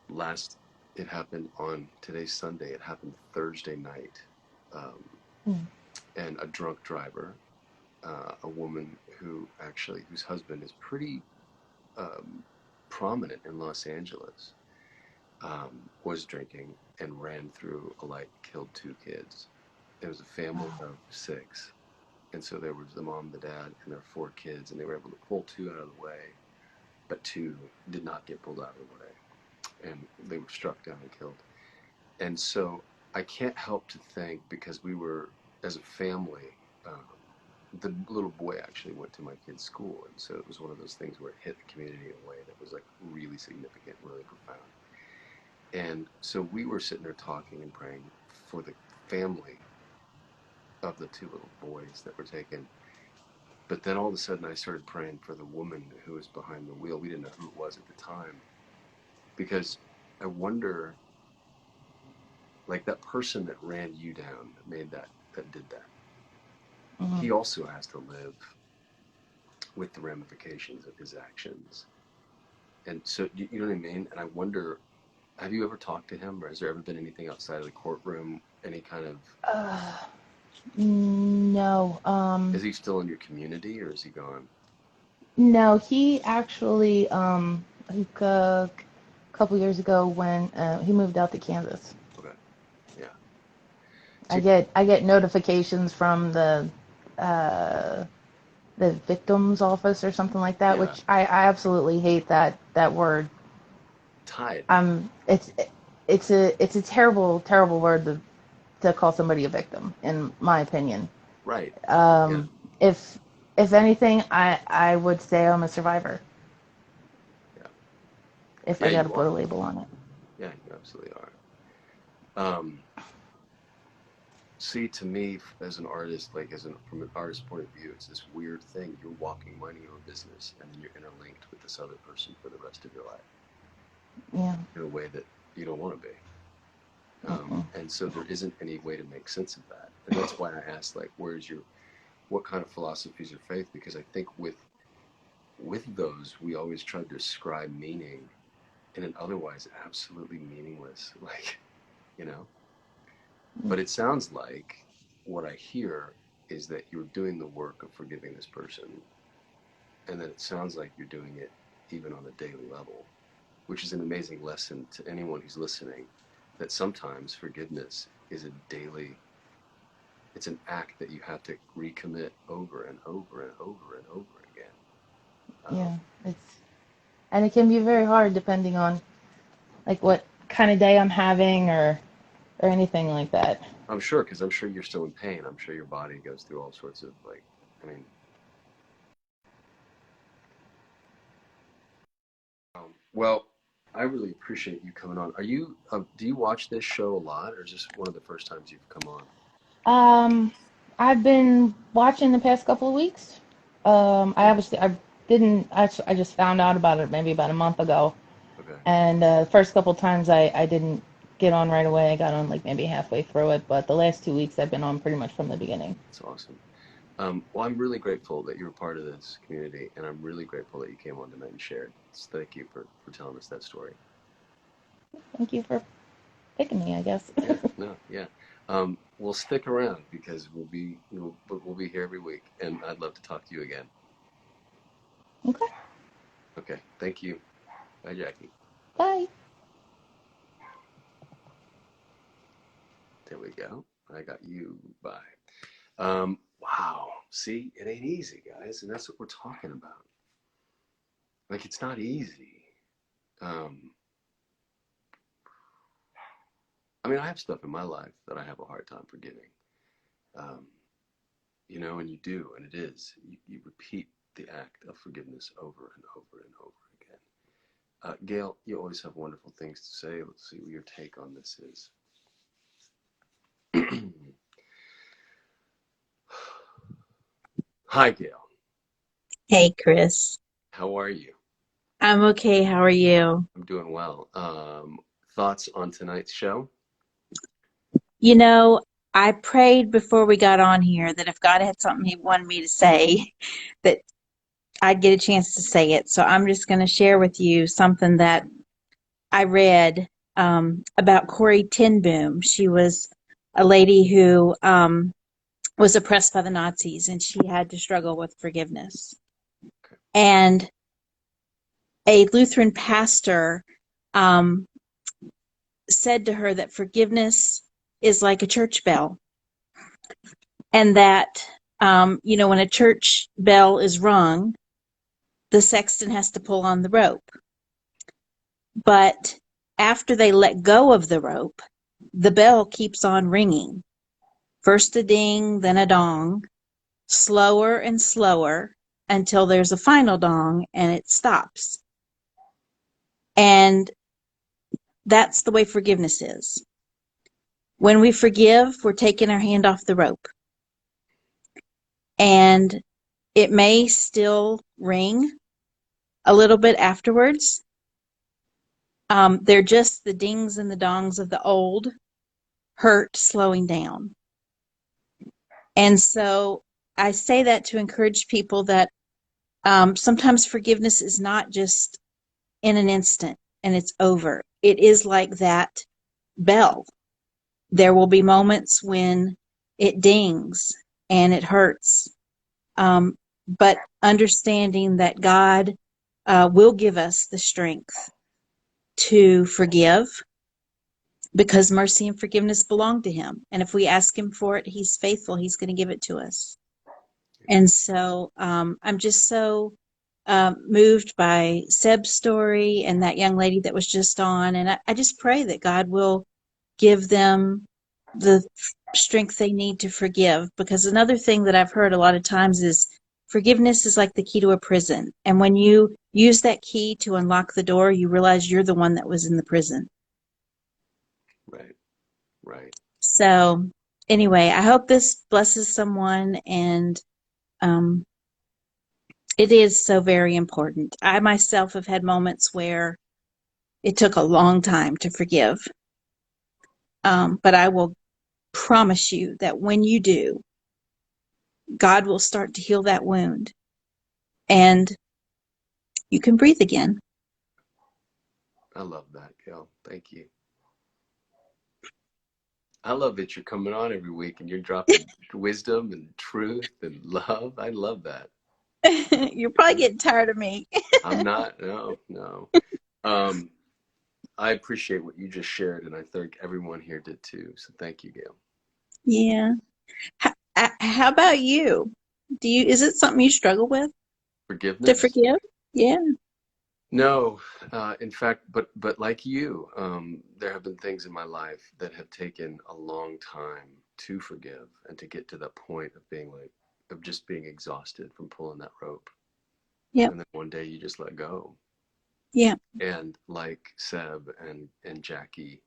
last. It happened on today's Sunday. It happened Thursday night, um, Mm. and a drunk driver, a woman who actually whose husband is pretty um, prominent in Los Angeles, was drinking and ran through a light, killed two kids. It was a family Oh, of six. And so there was the mom, the dad, and their four kids, and they were able to pull two out of the way, but two did not get pulled out of the way, and they were struck down and killed. And so I can't help to think, because we were, as a family, um, the little boy actually went to my kid's school, and so it was one of those things where it hit the community in a way that was like really significant, really profound. And so we were sitting there talking and praying for the family of the two little boys that were taken. But then all of a sudden, I started praying for the woman who was behind the wheel. We didn't know who it was at the time, because I wonder, like that person that ran you down, that made that did that, mhm. he also has to live with the ramifications of his actions. And so, you know what I mean? And I wonder, have you ever talked to him, or has there ever been anything outside of the courtroom? Any kind of, Uh, no. is he still in your community, or is he gone? No, he actually, a couple years ago when he moved out to Kansas. Okay, yeah. I See, get notifications from uh, the victim's office or something like that, yeah, which I absolutely hate that word. tied. It's it's a terrible terrible word to call somebody a victim, in my opinion. Right. Yeah, Um, if if anything, I would say I'm a survivor yeah. if Yeah, I got to you put a are. label on it. Yeah, you absolutely are. Um, See, to me, as an artist, like from an artist's point of view, it's this weird thing. You're walking money or business, and then you're interlinked with this other person for the rest of your life Yeah. in a way that you don't want to be. Mm-mm. And so there isn't any way to make sense of that. And that's why I asked, like, what kind of philosophies or faith? Because I think with those, we always try to ascribe meaning in an otherwise absolutely meaningless, like, you know. But it sounds like what I hear is that you're doing the work of forgiving this person, and that it sounds like you're doing it even on a daily level, which is an amazing lesson to anyone who's listening, that sometimes forgiveness is a daily, it's an act that you have to recommit over and over and over and over again. Um, Yeah. It's and it can be very hard depending on like what kind of day I'm having or anything like that. I'm sure, because I'm sure you're still in pain. I'm sure your body goes through all sorts of like, I mean, well, I really appreciate you coming on. Are you, do you watch this show a lot, or is this one of the first times you've come on? I've been watching the past couple of weeks. I didn't I just found out about it maybe about a month ago, Okay. and the first couple of times I didn't get on right away. I got on like maybe halfway through it, but the last 2 weeks I've been on pretty much from the beginning. That's awesome. Well, I'm really grateful that you're a part of this community, and I'm really grateful that you came on tonight and shared. So thank you for telling us that story. Thank you for picking me, I guess. Yeah, no, yeah. We'll stick around because we'll be here every week, and I'd love to talk to you again. Okay. Okay, thank you. Bye, Jackie. Bye. There we go. I got you. Bye. Wow. See, it ain't easy, guys, and that's what we're talking about. Like, it's not easy. I mean, I have stuff in my life that I have a hard time forgiving. And you do, and it is. You repeat the act of forgiveness over and over and over again. Gail, you always have wonderful things to say. Let's see what your take on this is. Hi, Gail. Hey, Chris. How are you? I'm okay. How are you? I'm doing well. Thoughts on tonight's show? You know, I prayed before we got on here that if God had something He wanted me to say, that I'd get a chance to say it. So I'm just going to share with you something that I read about Corrie ten Boom. She was a lady who was oppressed by the Nazis, and she had to struggle with forgiveness. Okay. And a Lutheran pastor said to her that forgiveness is like a church bell, and that when a church bell is rung, the sexton has to pull on the rope. But after they let go of the rope, the bell keeps on ringing. First a ding, then a dong, slower and slower until there's a final dong and it stops. And that's the way forgiveness is. When we forgive, we're taking our hand off the rope. And it may still ring a little bit afterwards. They're just the dings and the dongs of the old hurt slowing down. And so I say that to encourage people that sometimes forgiveness is not just in an instant and it's over. It is like that bell. There will be moments when it dings and it hurts. But understanding that God will give us the strength to forgive, because mercy and forgiveness belong to Him. And if we ask Him for it, He's faithful. He's going to give it to us. And so I'm just so moved by Seb's story and that young lady that was just on. And I just pray that God will give them the strength they need to forgive. Because another thing that I've heard a lot of times is forgiveness is like the key to a prison. And when you use that key to unlock the door, you realize you're the one that was in the prison. Right. So anyway, I hope this blesses someone, and it is so very important. I myself have had moments where it took a long time to forgive. But I will promise you that when you do, God will start to heal that wound, and you can breathe again. I love that, Gail. Thank you. I love that you're coming on every week and you're dropping wisdom and truth and love. I love that. You're probably getting tired of me. I'm not. No. I appreciate what you just shared, and I think everyone here did too. So thank you, Gail. Yeah. How about you? Is it something you struggle with to Forgiveness? forgive? Yeah. No, in fact, but like you, there have been things in my life that have taken a long time to forgive and to get to that point of being like, of just being exhausted from pulling that rope. Yep. And then one day you just let go. Yeah. And like Seb and Jackie,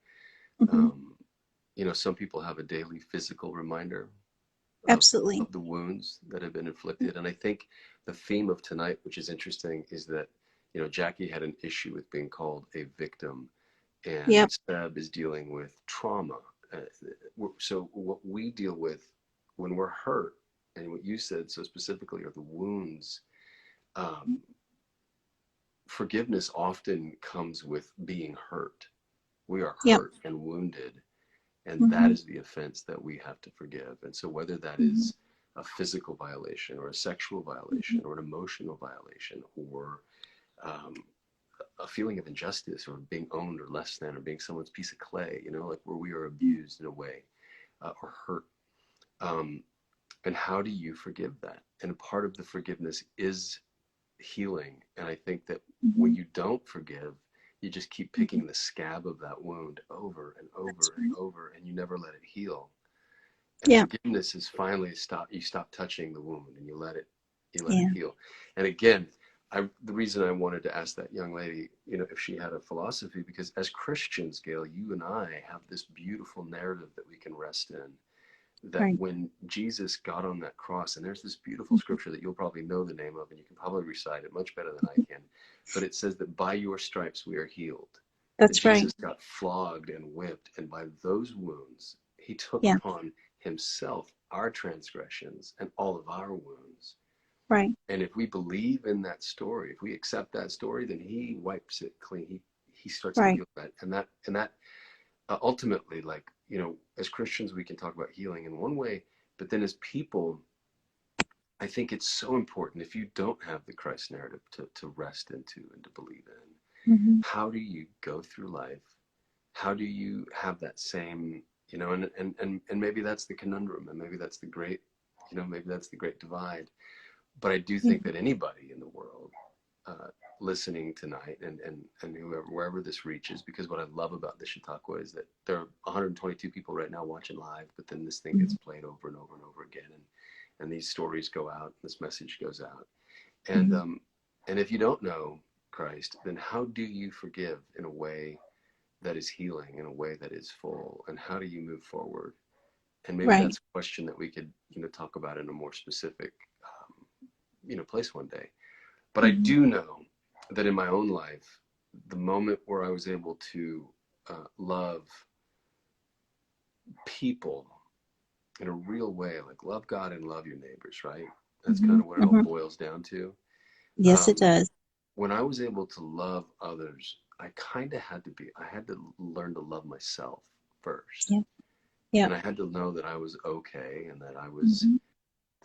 Hmm. um, some people have a daily physical reminder Absolutely. of the wounds that have been inflicted. And I think the theme of tonight, which is interesting, is that, Jackie had an issue with being called a victim, and Yep. Seb is dealing with trauma. So what we deal with when we're hurt, and what you said so specifically, are the wounds. Um, Forgiveness often comes with being hurt. We are Yep. hurt and wounded, and that Hmm. is the offense that we have to forgive. And so whether that Hmm. is a physical violation or a sexual violation or an emotional violation or um, a feeling of injustice or being owned or less than or being someone's piece of clay, like where we are abused in a way, or hurt. um, and how do you forgive that? And part of the forgiveness is healing. And I think that when Hmm. you don't forgive, you just keep Hmm. picking the scab of that wound over and That's over and right. over, and you never let it heal. And Yeah. forgiveness is finally you stop touching the wound and you let it Yeah. heal. And again, the reason I wanted to ask that young lady, if she had a philosophy, because as Christians, Gail, you and I have this beautiful narrative that we can rest in, that Right. when Jesus got on that cross, and there's this beautiful scripture that you'll probably know the name of, and you can probably recite it much better than I can, but it says that by your stripes we are healed. That That's right. Jesus got flogged and whipped, and by those wounds, he took Yeah. upon himself our transgressions and all of our wounds. Right. And if we believe in that story, if we accept that story, then he wipes it clean. He starts to Right. heal that, and that ultimately, like, as Christians, we can talk about healing in one way, but then as people, I think it's so important, if you don't have the Christ narrative to rest into and to believe in, Hmm. how do you go through life? How do you have that same, and maybe that's the conundrum, and maybe that's the great, maybe that's the great divide. But I do Yeah. think that anybody in the world, uh, listening tonight, and whoever, wherever this reaches, because what I love about the Chautauqua is that there are 122 people right now watching live, but then this thing gets Hmm. played over and over and over again, and these stories go out, and this message goes out, and Hmm. um, and if you don't know Christ, then how do you forgive in a way that is healing, in a way that is full, and how do you move forward? And maybe Right. that's a question that we could, talk about in a more specific, place one day. But I Hmm. do know that in my own life, the moment where I was able to love people in a real way, like love God and love your neighbors, right? That's Hmm. kind of what it all Hmm. boils down to. Yes, it Um, does. when I was able to love others, I had to learn to love myself first. Yep. Yep. And I had to know that I was okay, and Hmm. that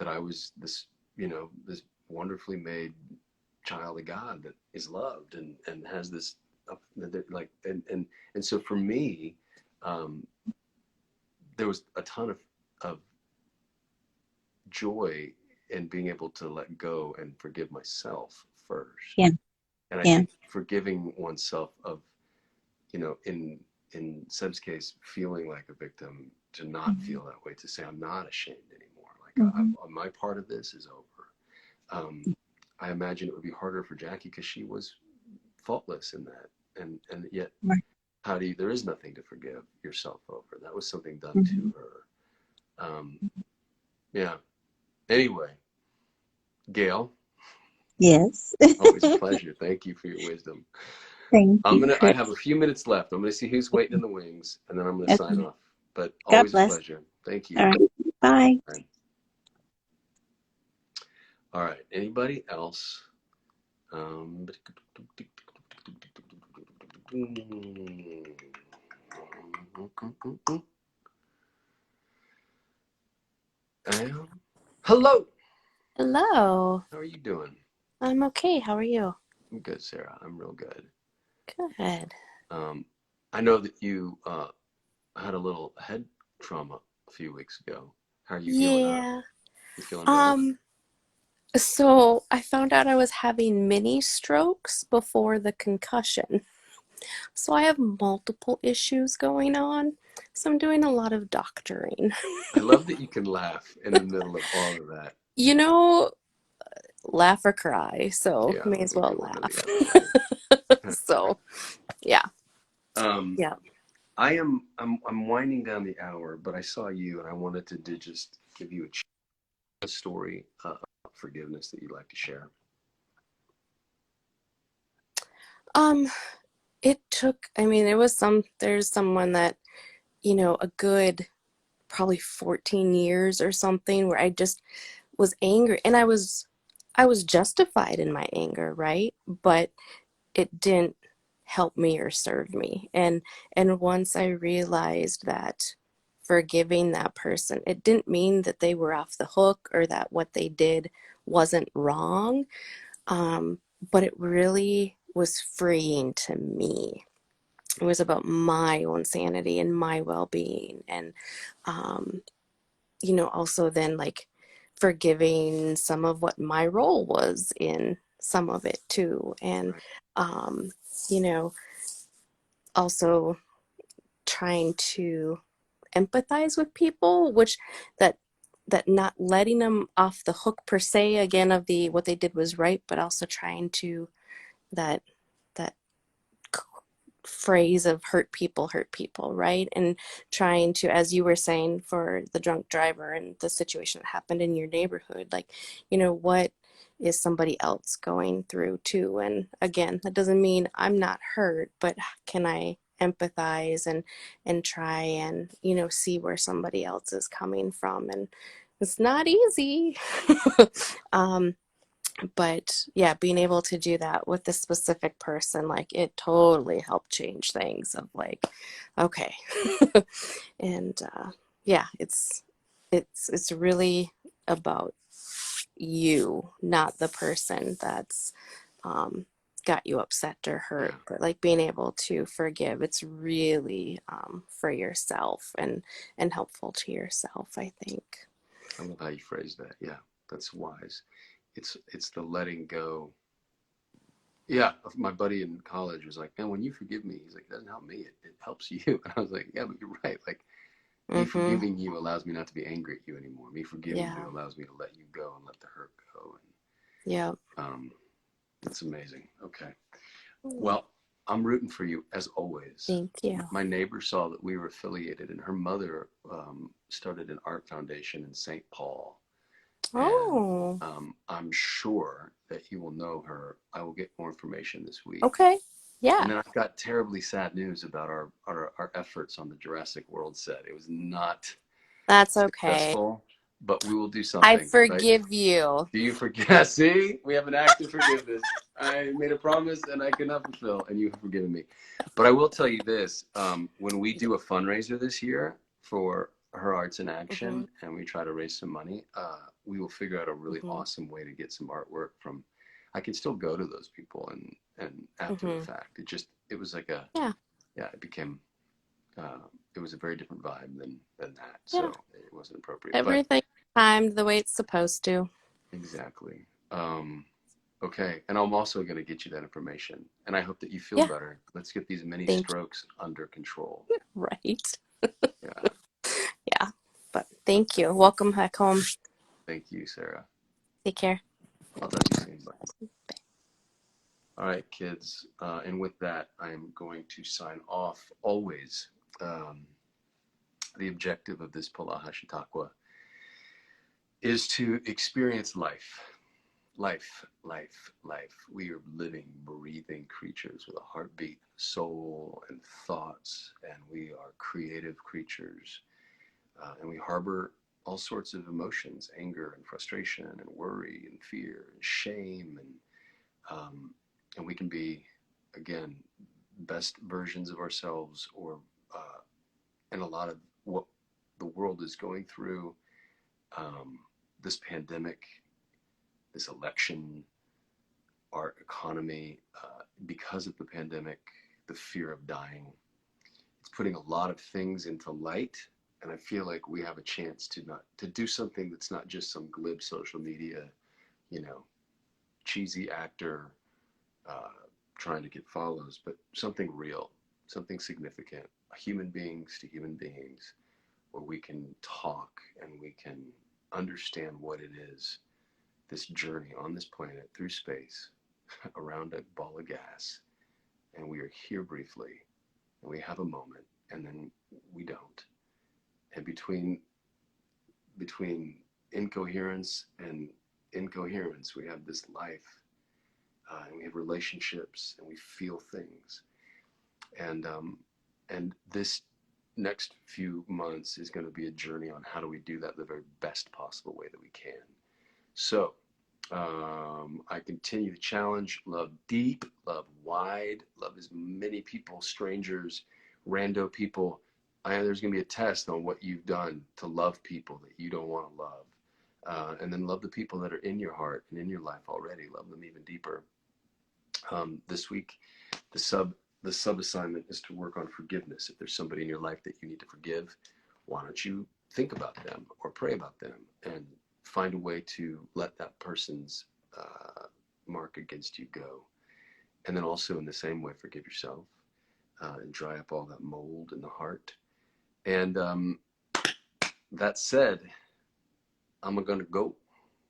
I was this, this wonderfully made child of God that is loved and has this, like, and so for me, um, there was a ton of joy in being able to let go and forgive myself first. Yeah. And I Yeah. think forgiving oneself of, in Seb's case, feeling like a victim, to not Hmm. feel that way, to say I'm not ashamed anymore. Like, Hmm. my part of this is over. Um, I imagine it would be harder for Jackie because she was faultless in that, and yet, Right. there is nothing to forgive yourself over. That was something done Hmm. to her. Yeah. Anyway, Gail, Yes. always a pleasure. Thank you for your wisdom. Thank you, I Chris. have a few minutes left. I'm gonna see who's waiting in the wings, and then I'm gonna sign Okay. off. But God always a bless. pleasure. Thank All you. right. Bye. All right. Anybody else? Um, hello. Hello. How are you doing? I'm okay. How are you? I'm good, Sarah. I'm real good. Good. Um, I know that you had a little head trauma a few weeks ago. How are you healing up? Yeah. You feeling better? Um, So I found out I was having mini strokes before the concussion. So I have multiple issues going on. So I'm doing a lot of doctoring. I love that you can laugh in the middle of all of that. You know, laugh or cry. So Yeah, may let as me well do one or the laugh. other, right? So yeah, um, yeah. I'm winding down the hour, but I saw you and I wanted to just give you a story of forgiveness that you'd like to share. Um, it took, I mean, there's someone that, a good probably 14 years or something where I just was angry and I was justified in my anger, right? But it didn't help me or serve me. And once I realized that forgiving that person, it didn't mean that they were off the hook or that what they did wasn't wrong. Um, but it really was freeing to me. It was about my own sanity and my well-being. And um, also then like forgiving some of what my role was in some of it too. And, Right. um, you know, also trying to empathize with people, which that that not letting them off the hook per se again of the what they did was right, but also trying to that that phrase of hurt people, right? And trying to, as you were saying, for the drunk driver and the situation that happened in your neighborhood, like, what is somebody else going through too? And again, that doesn't mean I'm not hurt, but can I empathize and try and, see where somebody else is coming from? And it's not easy. um, but yeah, being able to do that with this specific person, like it totally helped change things of like, okay. And yeah, it's really about you, not the person that's um, got you upset or hurt, Yeah, but like being able to forgive, it's really for yourself and helpful to yourself, I think. I love how you phrase that. Yeah, that's wise. It's the letting go. Yeah, my buddy in college was like, "Man, when you forgive me, he's like, it doesn't help me. It helps you." And I was like, "Yeah, but you're right. Like me Mm-hmm. forgiving you allows me not to be angry at you anymore. Me forgiving Yeah. you allows me to let you go and let the hurt go." Yeah. And it's amazing. Okay. Well, I'm rooting for you as always. Thank you. My neighbor saw that we were affiliated, and her mother started an art foundation in St. Paul. And Oh, I'm sure that you will know her. I will get more information this week. okay. And Yeah, then I've got terribly sad news about our efforts on the Jurassic World set. It was not that's okay. successful, but we will do I something, right? forgive you. Do you forget? See, we have an act of forgiveness. I made a promise and I could not fulfill, and you have forgiven me. But I will tell you this: when we do a fundraiser this year for Her Arts in Mm-hmm, Action, and we try to raise some money, we will figure out a really mm-hmm, awesome way to get some artwork from. I can still go to those people and after the mm-hmm. fact, it was like a Yeah, yeah, it became it was a very different vibe than that, yeah. so it wasn't appropriate. But Everything timed the way it's supposed to. exactly. Okay, and I'm also going to get you that information, and I hope that you feel Yeah, better. Let's get these mini thank strokes under control. you. Right. Yeah, Yeah, but thank you. Welcome back home. thank you, Sarah. Take care. I'll talk to you soon. Bye. All right, kids, and with that, I am going to sign off. Always, um, the objective of this Polaha Chautauqua is to experience life. Life, life, life. We are living, breathing creatures with a heartbeat, soul, and thoughts, and we are creative creatures. And we harbor all sorts of emotions: anger and frustration and worry and fear and shame. And we can be, again, best versions of ourselves, or and a lot of what the world is going through, um, this pandemic, this election, our economy, because of the pandemic, the fear of dying. It's putting a lot of things into light, and I feel like we have a chance to not to do something that's not just some glib social media you know, cheesy actor trying to get follows, but something real, something significant, human beings to human beings, where we can talk and we can understand what it is, this journey on this planet through space around a ball of gas. And we are here briefly, and we have a moment, and then we don't. And between incoherence and incoherence, we have this life, and we have relationships, and we feel things. And this next few months is going to be a journey on how do we do that the very best possible way that we can. So I continue to challenge: love deep, love wide, love as many people, strangers, rando people. There's going to be a test on what you've done to love people that you don't want to love. And then love the people that are in your heart and in your life already. Love them even deeper. This week, the sub assignment is to work on forgiveness. If there's somebody in your life that you need to forgive, why don't you think about them or pray about them and find a way to let that person's mark against you go. And then also in the same way, forgive yourself and dry up all that mold in the heart. And that said, I'm going to go.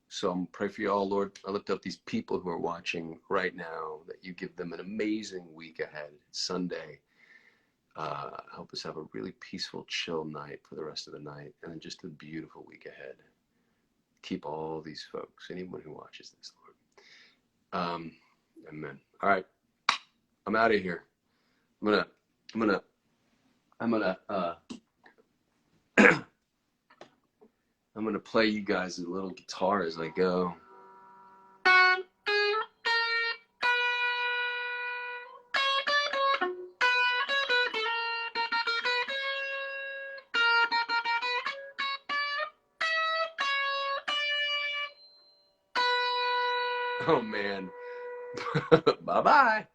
So I'm pray for you all, Lord. I lift up these people who are watching right now, that you give them an amazing week ahead. It's Sunday. Help us have a really peaceful, chill night for the rest of the night, and then just a beautiful week ahead. Keep all these folks, anyone who watches this, Lord. Amen. All right, I'm out of here. I'm gonna I'm gonna play you guys a little guitar as I go. Oh man. Bye-bye.